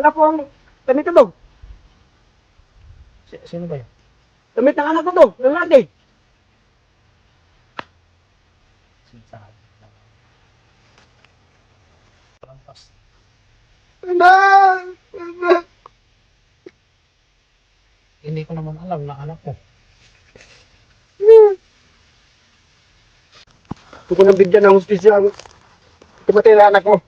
wala po ang damit ko, dong. Sino ba yun? Damit ng anak ko, dong. Lalaki. Sinasabi na. Lampas. Hindi ko naman alam na anak ko. Hindi ko nabigyan ng hustisya ang tumatay na anak ko.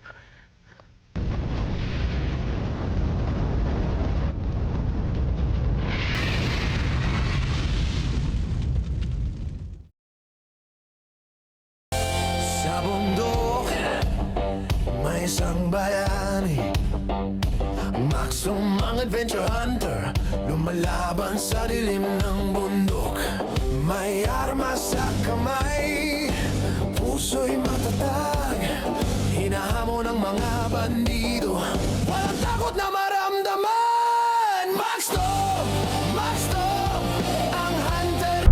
Sa bundok, may isang bayani, Maximum adventure hunter, lumalaban sa dilim ng bundok. May armas sa kamay, puso'y matatag, hinahamon ng mga bandido, walang takot na maramdaman. Max Tom, ang hunter.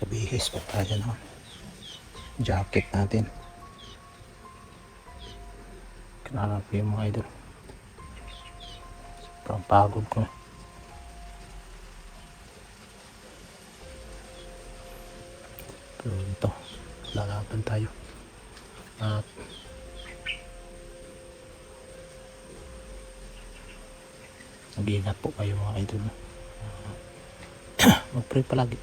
Sabihis pa tayo na. Jacket natin. Kailangan ko yung mga idol. Sobrang pagod ko. Pero ito, lalaban tayo. At mag-iingat po kayo mga idol. Mag-pray palagi.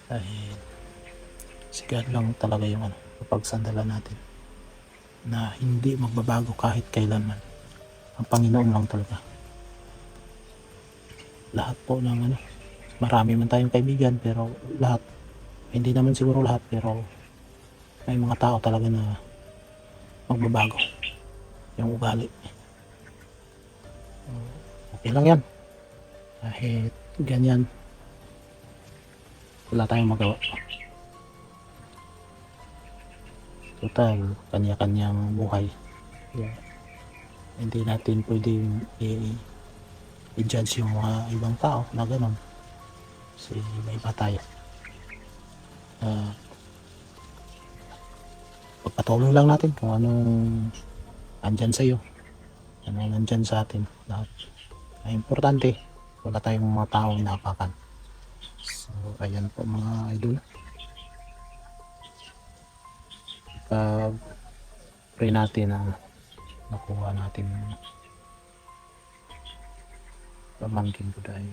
Dahil sigat lang talaga yung pagsandalan natin na hindi magbabago kahit kailanman. Ang Panginoon lang talaga. Lahat po ng marami man tayong kaibigan, pero lahat, hindi naman siguro lahat, pero may mga tao talaga na magbabago yung ugali. Okay lang yan. Kahit ganyan, wala tayong magawa. Total, kanya-kanyang buhay. Yeah. Hindi natin pwedeng i-judge yung mga ibang tao na gano'n. Kasi may iba tayo. Pagpatuloy lang natin kung anong andyan sa'yo. Anong andyan sa atin. Lahat. Ay, importante, wala tayong mga taong inapakan. So, ayan po mga idol. Pray natin na nakuha natin pamangkin ko dahil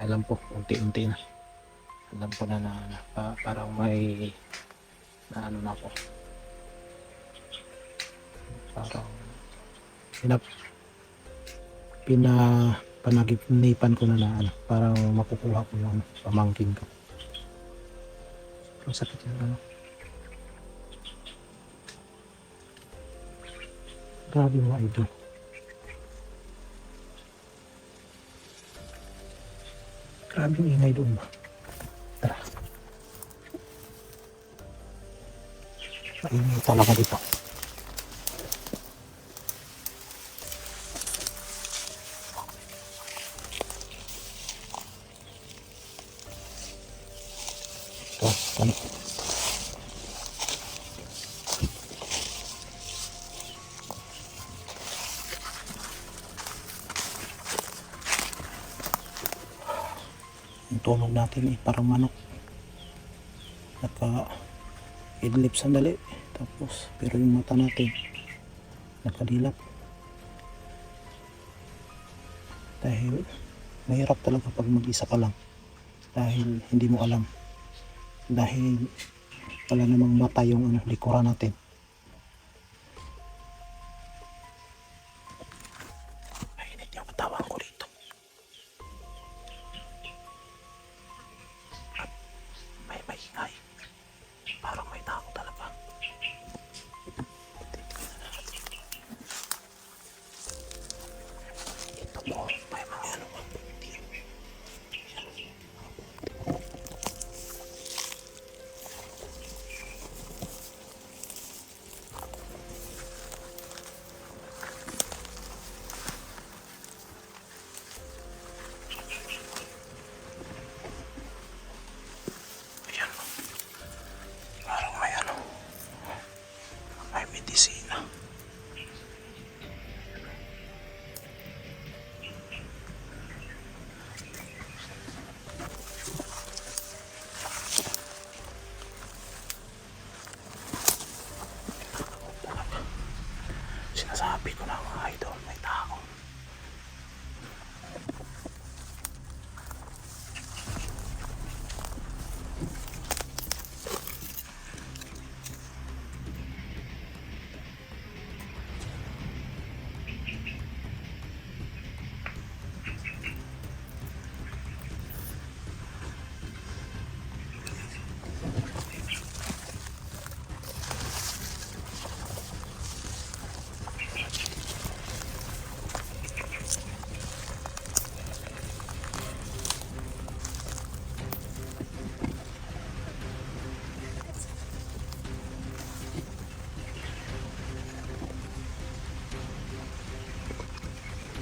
alam po, unti-unti na. Alam ko na parang may na ano na po. Parang panaginipan ko na parang makukuha ko yung pamangkin ko. Ang sakit yung grabe mga idol. Grabe yung ingay doon ba? Tara. Ingay talaga dito. Ito, ano? Yung tunog natin parang manok. Naka-idlip sandali. Tapos, pero yung mata natin nakadilap. Dahil mahirap talaga pag mag-isa ka lang. Dahil hindi mo alam. Dahil wala namang mata yung likuran natin. Mainit yung katawan ko rito. At may ingay. Parang may tao talaga. Ito po, may mga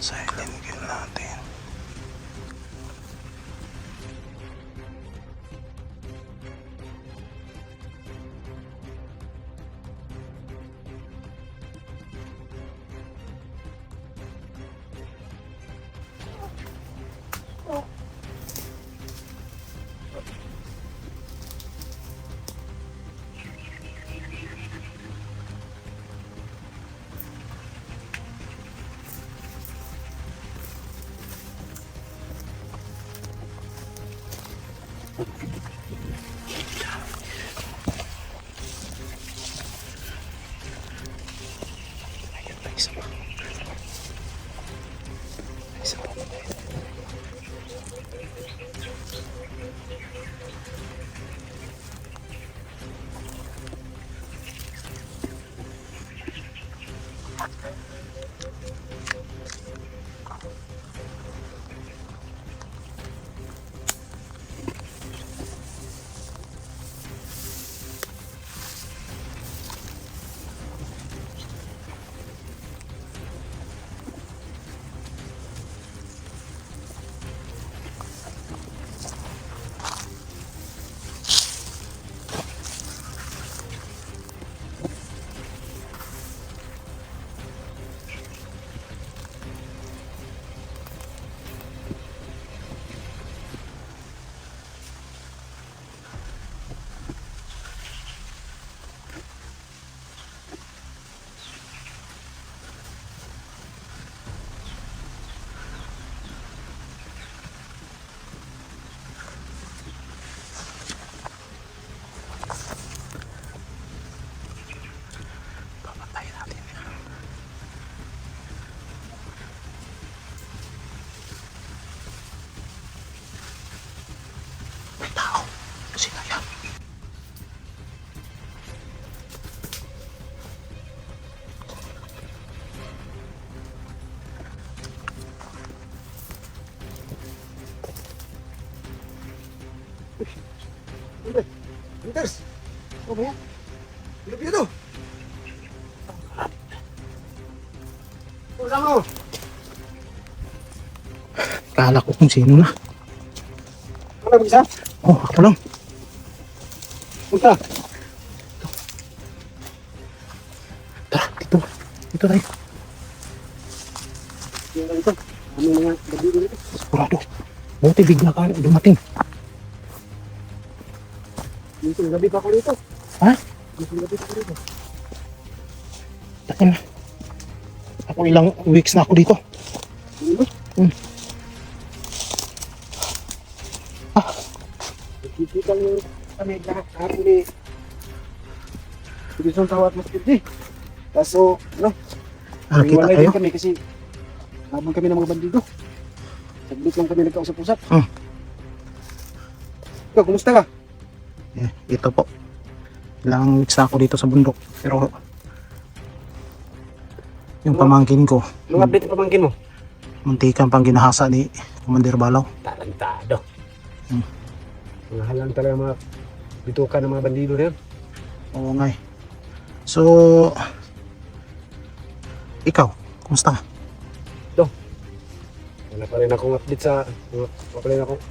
Silent kill natin. Ayun pa, isa pa. Isa pa. Papatay natin yan. May tao. Sino yan? Winters! Ano ba yan? Ano ba ito? Ano mo? Kala ko kung sino na. Ano ba isa? Oh, ako lang. Punta! Tara, dito. Dito tayo. Yung ganito. Ano mga gabi dito? Sigurado. Buti bigla ka dumating. Minsan gabi pa ako dito. Ha? Minsan gabi pa ako dito. Takin na. Ako ilang weeks na ako dito. Ano ba? Nakikita niyo kami lahat hapon ni Division Tawat Masjid eh. Kaso, ano? Ano, kita Iwalay kayo? din kami kasi habang kami ng mga bandido. Saglit lang kami nagkausap-usap. Hmm. Ikaw, kumusta ka? Eh, ito po. Ilang weeks na ako dito sa bundok. Pero yung pamangkin ko, Anong update ang pamangkin mo? muntikan pang ginahasa ni Commander Balaw. Talentado. Hmm. Mga halang talaga mga bitukan ng mga bandido na yun. Oo nga eh. So, ikaw, kumusta ka? Wala pa rin akong update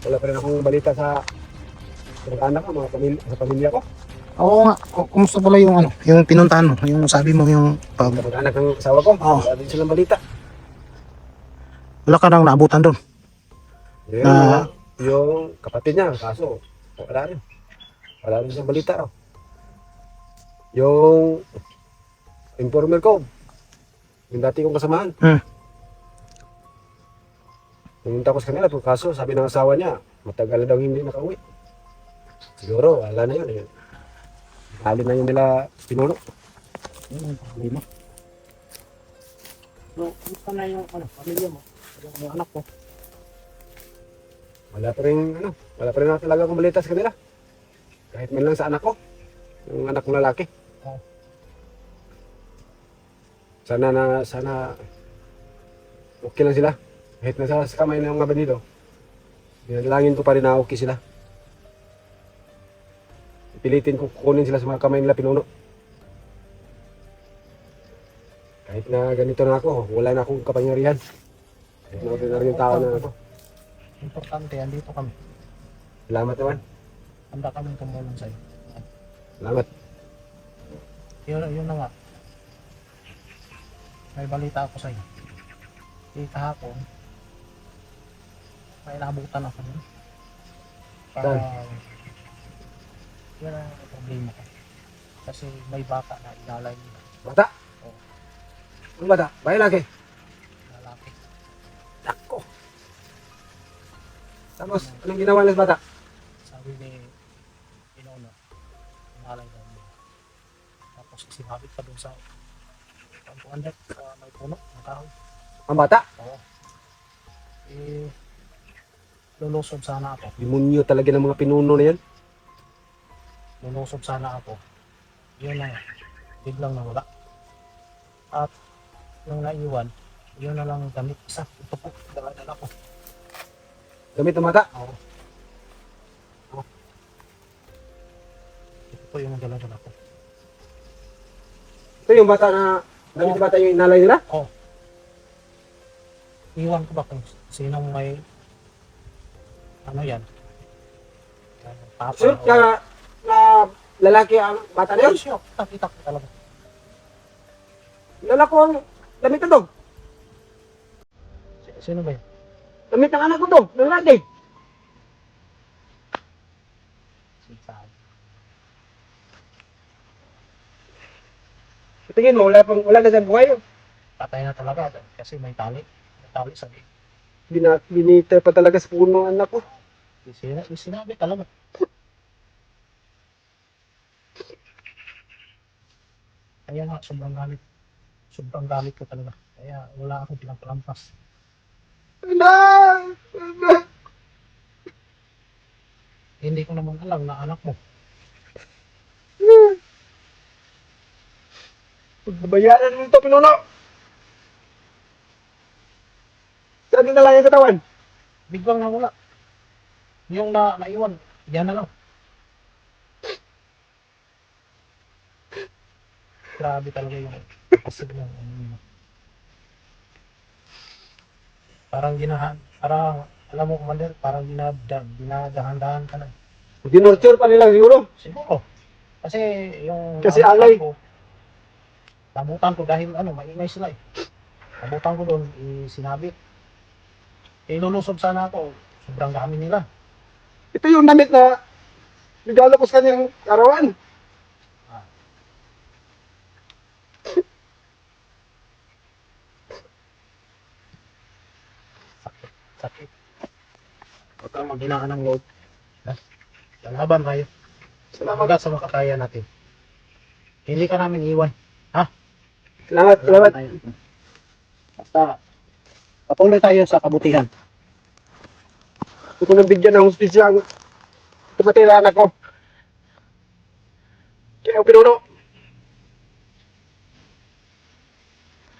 wala pa rin akong balita sa anak ko, sa pamilya ko. Oo nga, kumusta pala yung ano, yung pinuntahan mo, yung sabi mo yung pag Sa anak ng asawa ko, Oo. wala din silang balita. wala ka nang naabutan doon. Yun, Na- yung kapatid niya, kaso wala rin. Wala rin siyang balita raw. Yung informer ko, yung dati kong kasamahan. Hmm. Pumunta ko sa kanila, kaso sabi ng asawa niya, matagal na daw hindi nakauwi. Siguro, wala na yun. Alin na yun nila pinuno. Hindi mo. So, kumusta na yung ano, pamilya mo? Yung anak ko. Wala pa rin talaga akong balita sa kanila. Kahit man lang sa anak ko, yung anak kong lalaki. Oh. Sana okay lang sila. Kahit nasa sa kamay ng mga bandido. Dinalangin ko pa rin na okay sila. Pilitin ko kukunin sila sa mga kamay nila pinuno. Kahit na ganito na ako, wala na akong kapangyarihan. Ordinary yung tao na ako. Importante, andito kami. Salamat naman. Handa kami tumulong sa'yo. Salamat. Yun na nga. May balita ako sa'yo. Kahapon, may naabutan ako nun. Para, yun ang problema ko. Kasi may bata na inalay nila. Bata? Oo. Ano bata? Bahay lagi. Lalaki. Nako. Tapos, anong ginawa nila sa bata? Sabi ni Inono, inalay daw nila. Tapos sinabit pa dun sa kampuan dek, sa may puno, ng kahoy. Ang bata? Oo. Lulusod sana ako. Demonyo talaga ng mga pinuno na yan. Lulusod sana ako. Yun na, biglang nawala. At yung naiwan, yun na lang gamit isa. Ito po, dala-dala ko. Gamit ng bata? Oo. Ito po yung dala-dala ko. Ito yung bata na, gamit ng bata yung inalay nila? Oo. Iwan ko ba kung sinong may ano yan? Papa. Sure ka na lalaki ang bata na yun? Sure, kita ko talaga. Lalaki ko ang damit na dog. Sino ba yun? Damit ng anak ko to, ng lalaki. Saan? Tingin mo, wala na siyang buhay. Patay na talaga kasi may tali. May tali sa Binita pa talaga sa puno ang anak ko. sinabi talaga. Kaya nga, sobrang gamit. Sobrang gamit ko talaga. Kaya wala akong pinagpalampas. Anak! Hindi ko naman alam na anak mo. Pagbabayaran mo ito, pinuno! Saan na lang yung katawan? Biglang nawala. Yung naiwan, yan na lang. Grabe talaga yung kasig ng ano yun. Parang, alam mo, Commander, parang dinadahan-dahan ka na. Dinurture pa nila siguro. Siguro. Kasi yung Kasi nabutan alay. ko, nabutan ko dahil maingay sila eh. Nabutan ko doon, sinabit. Lulusog sana ako, sobrang dami nila. Ito yung damit na regalo ko sa kanyang karawan. Sakit. Huwag kang maghinaan ng loob. Lalaban tayo. Hanggang sa makakaya natin. Hindi ka namin iwan. Ha? Salamat, salamat. Tayo. Basta, patuloy tayo sa kabutihan. Gusto ko nabigyan ng hustisya ang tumatay na anak ko. Kaya ang pinuno.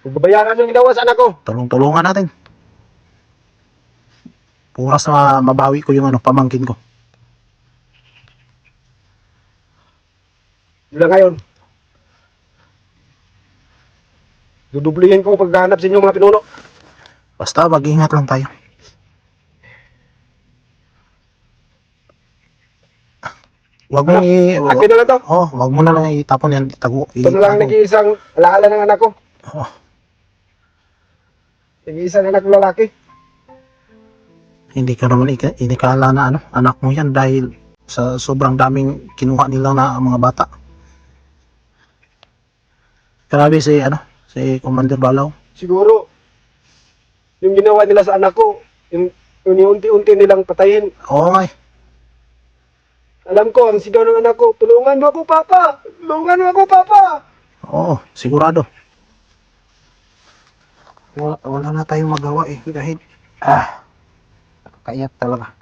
Pagbabayaran yung ginawa sa anak ko. Tulong-tulungan natin. Puras na mabawi ko yung pamangkin ko. Mula ngayon, dudublihin ko paghahanap sa inyo mga pinuno. Basta mag-ingat lang tayo. Wag mo Akin na lang to. wag mo na lang itapon yan, itago. Ito na lang nag-iisang alaala ng anak ko. Oh, Nag-iisang anak ko lalaki. hindi ka naman inikala na anak mo yan dahil sa sobrang daming kinuha nila na mga bata. Grabe si Commander Balaw. Siguro, yung ginawa nila sa anak ko, yung unti-unti nilang patayin. Oo nga eh. Alam ko, ang sigaw ng anak ko, tulungan mo ako, Papa! Tulungan mo ako, Papa! Oo, sigurado. Wala na tayong magawa eh. Dahil, kaiyak talaga.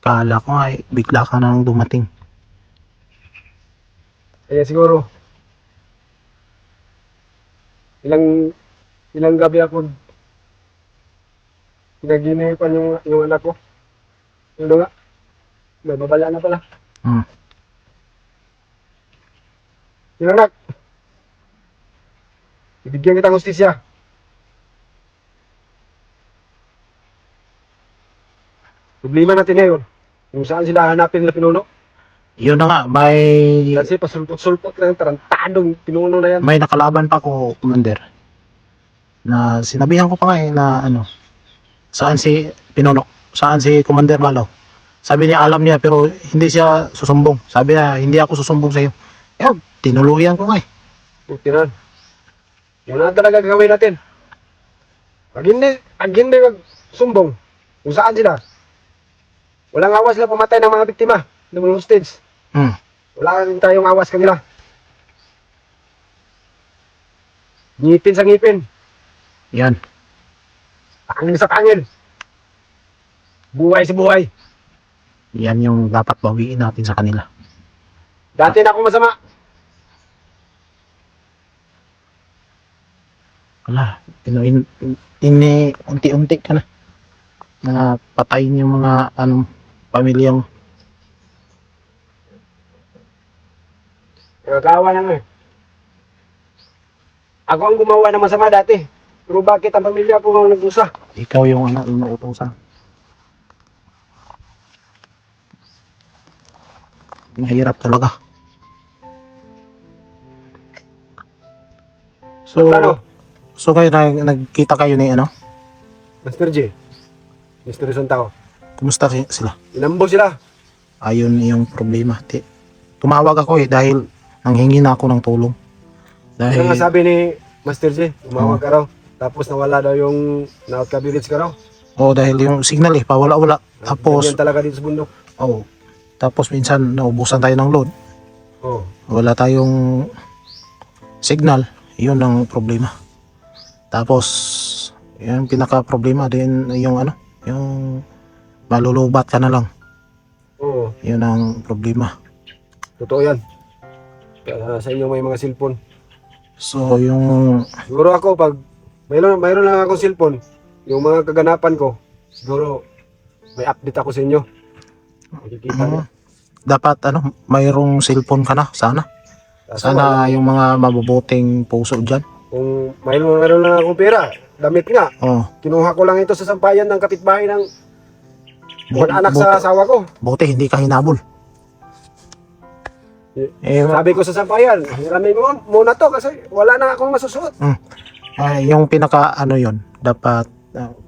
Kala ko nga eh, bigla ka nang dumating. Kaya siguro, ilang gabi ako pinaginipan yung anak ko. Yung nga, may babala na pala. Hmm. Yung anak, Ibigyan kita ng hustisya. Problema natin ngayon, kung saan sila hanapin nila pinuno. Yun na nga, may Kasi pasulpot-sulpot lang, tarantadong pinuno na yan. may nakalaban pa ko, Commander. Na sinabihan ko pa nga na ano, saan si Pinuno, saan si Commander Malo. Sabi niya alam niya pero hindi siya susumbong. Sabi niya hindi ako susumbong sa iyo. Eh, tinuluyan ko nga eh. Buti na. Yan ang talaga gagawin natin. Pag hindi magsumbong, kung saan sila, walang awas sila pumatay ng mga biktima, ng mga hostage. Wala rin tayong awas kanila. Ngipin sa ngipin, Yan. pangil sa pangil. Buhay sa buhay. Yan yung dapat bawiin natin sa kanila. Dati na ako masama. Wala, unti-unti ka na. Na patayin yung mga pamilyang Nagagawa na nga eh. Ako ang gumawa ng masama dati. Pero bakit ang pamilya ko ang nagdusa? ikaw yung inuutosan. Mahirap talaga. So, Ano? so kayo nagkita kayo ni Master J. Mr. Suntao. Kumusta sila? Inambo sila. Ayun yung problema. Tumawag ako dahil nanghingi na ako ng tulong. Kaya nga Dahil, sabi ni Master J, umawag ka raw. Tapos nawala daw yung na-outcability ka raw. dahil yung signal pawala-wala. Tapos, Ganyan talaga dito sa bundok. tapos minsan naubusan tayo ng load. Oh. Wala tayong signal. Yun ang problema. Tapos, yung pinaka-problema din yung yung malulubat ka na lang. Oo. Yun ang problema. Totoo yan. Kaya sa inyo may mga cellphone. So, yung Siguro ako pag mayroon lang akong cellphone, yung mga kaganapan ko, siguro may update ako sa inyo. Makikita niyo. dapat mayroong cellphone ka na sana. Sana yung mga mabubuting puso dyan. Kung mayroon lang akong pera, damit nga. Kinuha ko lang ito sa sampayan ng kapitbahay ng anak sa asawa ko. Buti hindi ka hinabol. Sabi ko sa sampayan, hiramin mo muna to kasi wala na akong masusuot. Yung pinaka yun, dapat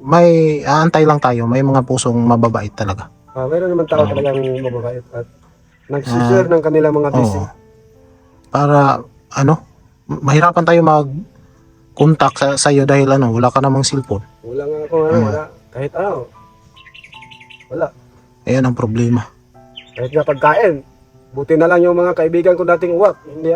may aantay lang tayo, may mga pusong mababait talaga. Mayroon naman tao talagang mababait at nagsishare ng kanilang mga blessing. Para mahirapan tayo mag-contact sa iyo dahil wala ka namang cellphone. Wala nga ako, wala. Kahit wala. Ayan ang problema. Kahit nga pagkain, buti na lang yung mga kaibigan ko dating uwak. Hindi,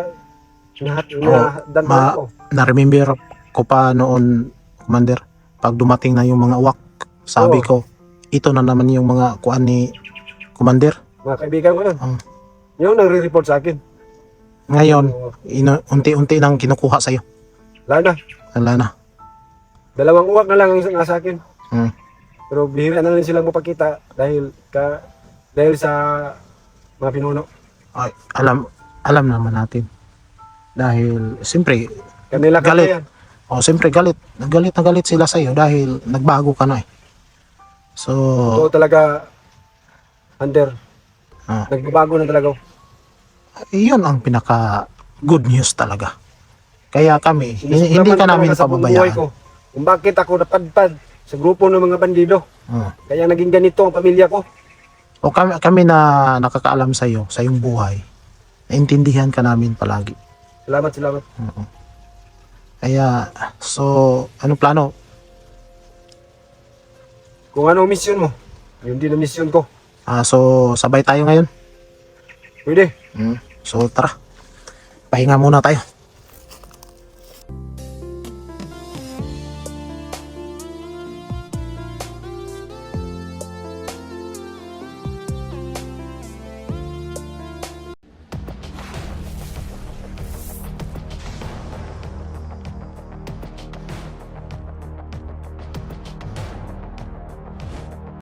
nahadan pa ako. Na-remember ko pa noon, Commander, pag dumating na yung mga uwak, sabi ko, ito na naman yung mga kuan ni Commander. Mga kaibigan ko yun. Yung nagre-report sa akin. Ngayon, unti-unti nang kinukuha sa'yo. Wala na. Dalawang uwak na lang ang nga sa akin. Pero bihira na rin silang mapakita dahil sa mga pinuno. Ay, alam naman natin. Dahil, siyempre, Kanila galit. yan. Siyempre, galit na galit sila sa'yo dahil nagbago ka na So, Totoo talaga, Hunter. Nagbabago na talaga. yun ang pinaka good news talaga. Kaya kami, hindi ka namin sa buong buhay pababayaan. ko. Kung bakit ako napadpad sa grupo ng mga bandido. Kaya naging ganito ang pamilya ko. O kami na nakakaalam sa iyo, sa iyong buhay, naintindihan ka namin palagi. Salamat. Kaya, so, anong plano? Kung ano ang mission mo, yun din ang mission ko. So, sabay tayo ngayon. Pwede. So, tara. Pahinga muna tayo.